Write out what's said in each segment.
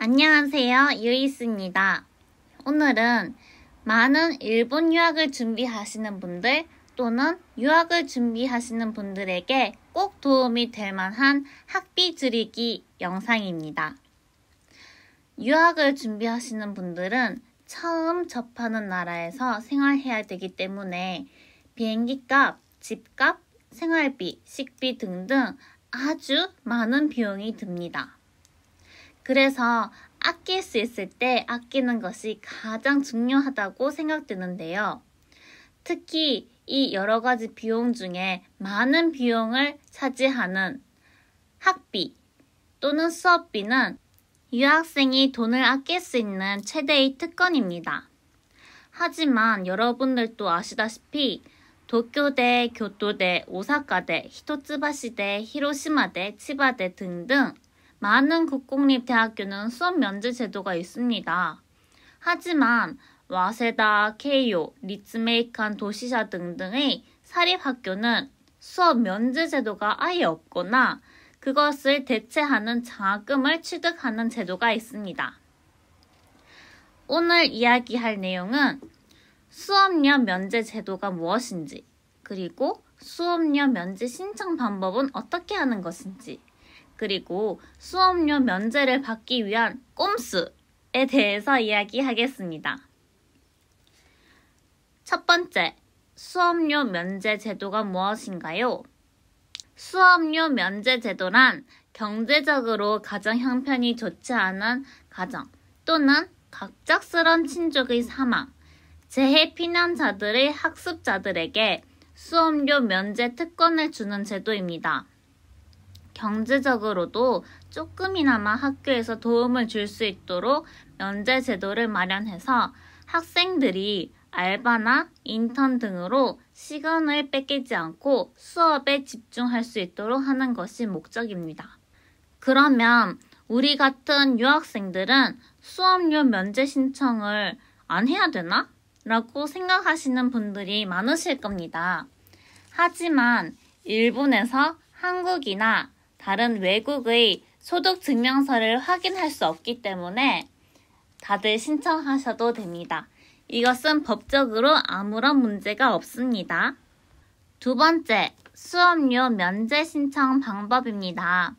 안녕하세요. 유이스입니다. 오늘은 많은 일본 유학을 준비하시는 분들 또는 유학을 준비하시는 분들에게 꼭 도움이 될 만한 학비 줄이기 영상입니다. 유학을 준비하시는 분들은 처음 접하는 나라에서 생활해야 되기 때문에 비행기값, 집값, 생활비, 식비 등등 아주 많은 비용이 듭니다. 그래서 아낄 수 있을 때 아끼는 것이 가장 중요하다고 생각되는데요. 특히 이 여러 가지 비용 중에 많은 비용을 차지하는 학비 또는 수업비는 유학생이 돈을 아낄 수 있는 최대의 특권입니다. 하지만 여러분들도 아시다시피 도쿄대, 교토대, 오사카대, 히토츠바시대, 히로시마대, 치바대 등등 많은 국공립대학교는 수업 면제 제도가 있습니다. 하지만 와세다, 케이오, 리츠메이칸 도시사 등등의 사립학교는 수업 면제 제도가 아예 없거나 그것을 대체하는 장학금을 취득하는 제도가 있습니다. 오늘 이야기할 내용은 수업료 면제 제도가 무엇인지, 그리고 수업료 면제 신청 방법은 어떻게 하는 것인지, 그리고 수업료 면제를 받기 위한 꼼수에 대해서 이야기하겠습니다. 첫 번째, 수업료 면제 제도가 무엇인가요? 수업료 면제 제도란 경제적으로 가정 형편이 좋지 않은 가정 또는 갑작스런 친족의 사망, 재해 피난자들의 학습자들에게 수업료 면제 특권을 주는 제도입니다. 경제적으로도 조금이나마 학교에서 도움을 줄 수 있도록 면제 제도를 마련해서 학생들이 알바나 인턴 등으로 시간을 뺏기지 않고 수업에 집중할 수 있도록 하는 것이 목적입니다. 그러면 우리 같은 유학생들은 수업료 면제 신청을 안 해야 되나? 라고 생각하시는 분들이 많으실 겁니다. 하지만 일본에서 한국이나 다른 외국의 소득 증명서를 확인할 수 없기 때문에 다들 신청하셔도 됩니다. 이것은 법적으로 아무런 문제가 없습니다. 두 번째, 수업료 면제 신청 방법입니다.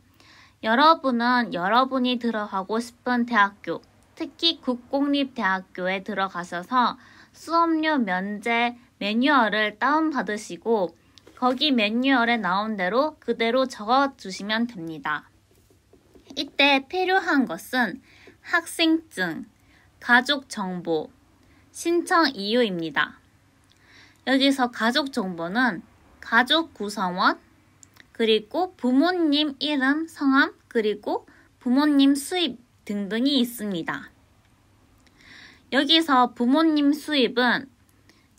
여러분은 여러분이 들어가고 싶은 대학교, 특히 국공립대학교에 들어가셔서 수업료 면제 매뉴얼을 다운받으시고 거기 매뉴얼에 나온 대로 그대로 적어주시면 됩니다. 이때 필요한 것은 학생증, 가족정보, 신청 이유입니다. 여기서 가족정보는 가족 구성원, 그리고 부모님 이름, 성함, 그리고 부모님 수입 등등이 있습니다. 여기서 부모님 수입은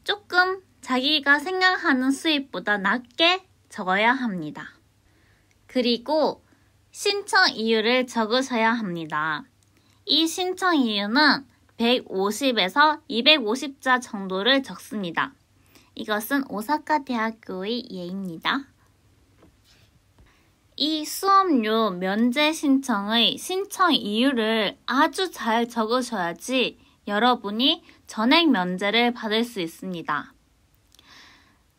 조금 자기가 생각하는 수입보다 낮게 적어야 합니다. 그리고 신청 이유를 적으셔야 합니다. 이 신청 이유는 150에서 250자 정도를 적습니다. 이것은 오사카 대학교의 예입니다. 이 수업료 면제 신청의 신청 이유를 아주 잘 적으셔야지 여러분이 전액 면제를 받을 수 있습니다.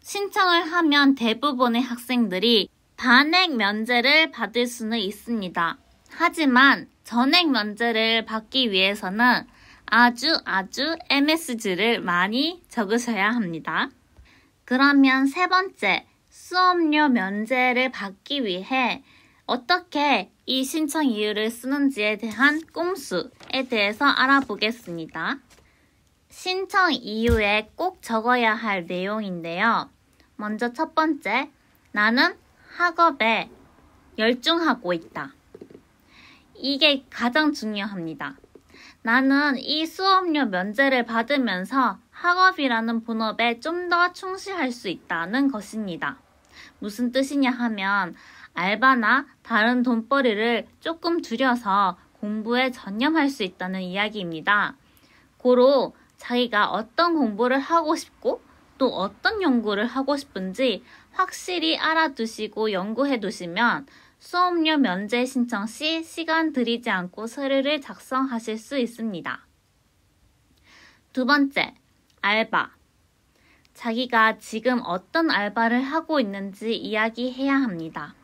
신청을 하면 대부분의 학생들이 반액 면제를 받을 수는 있습니다. 하지만 전액 면제를 받기 위해서는 아주 MSG를 많이 적으셔야 합니다. 그러면 세 번째, 수업료 면제를 받기 위해 어떻게 이 신청 이유를 쓰는지에 대한 꼼수에 대해서 알아보겠습니다. 신청 이유에 꼭 적어야 할 내용인데요. 먼저 첫 번째, 나는 학업에 열중하고 있다. 이게 가장 중요합니다. 나는 이 수업료 면제를 받으면서 학업이라는 본업에 좀 더 충실할 수 있다는 것입니다. 무슨 뜻이냐 하면 알바나 다른 돈벌이를 조금 줄여서 공부에 전념할 수 있다는 이야기입니다. 고로 자기가 어떤 공부를 하고 싶고 또 어떤 연구를 하고 싶은지 확실히 알아두시고 연구해 두시면 수업료 면제 신청 시 시간 들이지 않고 서류를 작성하실 수 있습니다. 두 번째, 알바. 자기가 지금 어떤 알바를 하고 있는지 이야기해야 합니다.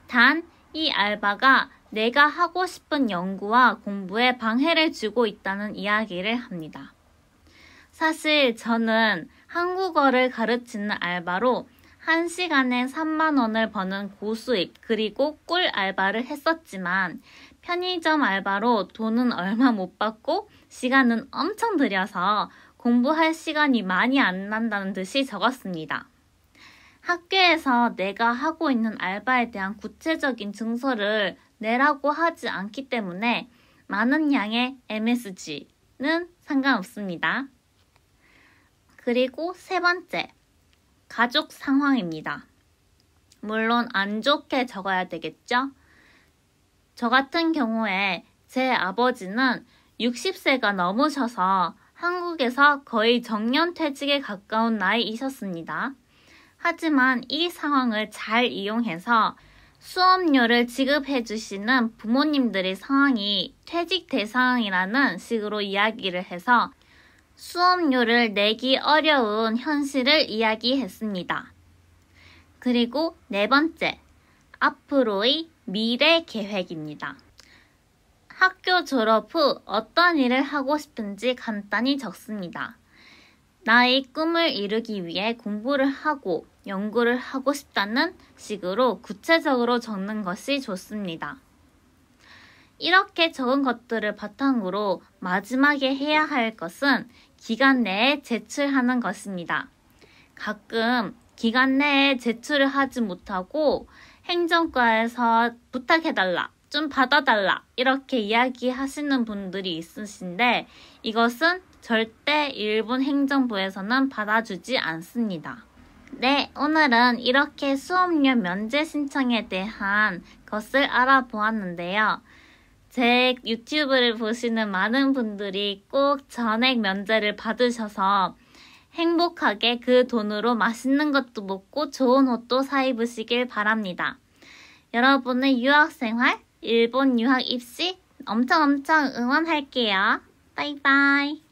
단, 이 알바가 내가 하고 싶은 연구와 공부에 방해를 주고 있다는 이야기를 합니다. 사실 저는 한국어를 가르치는 알바로 1시간에 3만 원을 버는 고수입 그리고 꿀 알바를 했었지만 편의점 알바로 돈은 얼마 못 받고 시간은 엄청 들여서 공부할 시간이 많이 안 난다는 듯이 적었습니다. 학교에서 내가 하고 있는 알바에 대한 구체적인 증서를 내라고 하지 않기 때문에 많은 양의 MSG는 상관없습니다. 그리고 세 번째, 가족 상황입니다. 물론 안 좋게 적어야 되겠죠? 저 같은 경우에 제 아버지는 60세가 넘으셔서 한국에서 거의 정년퇴직에 가까운 나이이셨습니다. 하지만 이 상황을 잘 이용해서 수업료를 지급해 주시는 부모님들의 상황이 퇴직 대상이라는 식으로 이야기를 해서 수업료를 내기 어려운 현실을 이야기했습니다. 그리고 네 번째, 앞으로의 미래 계획입니다. 학교 졸업 후 어떤 일을 하고 싶은지 간단히 적습니다. 나의 꿈을 이루기 위해 공부를 하고 연구를 하고 싶다는 식으로 구체적으로 적는 것이 좋습니다. 이렇게 적은 것들을 바탕으로 마지막에 해야 할 것은 기간 내에 제출하는 것입니다. 가끔 기간 내에 제출을 하지 못하고 행정과에서 부탁해달라, 좀 받아달라 이렇게 이야기하시는 분들이 있으신데 이것은 절대 일본 행정부에서는 받아주지 않습니다. 네, 오늘은 이렇게 수업료 면제 신청에 대한 것을 알아보았는데요. 제 유튜브를 보시는 많은 분들이 꼭 전액 면제를 받으셔서 행복하게 그 돈으로 맛있는 것도 먹고 좋은 옷도 사 입으시길 바랍니다. 여러분의 유학생활, 일본 유학 입시 엄청 응원할게요. 바이바이.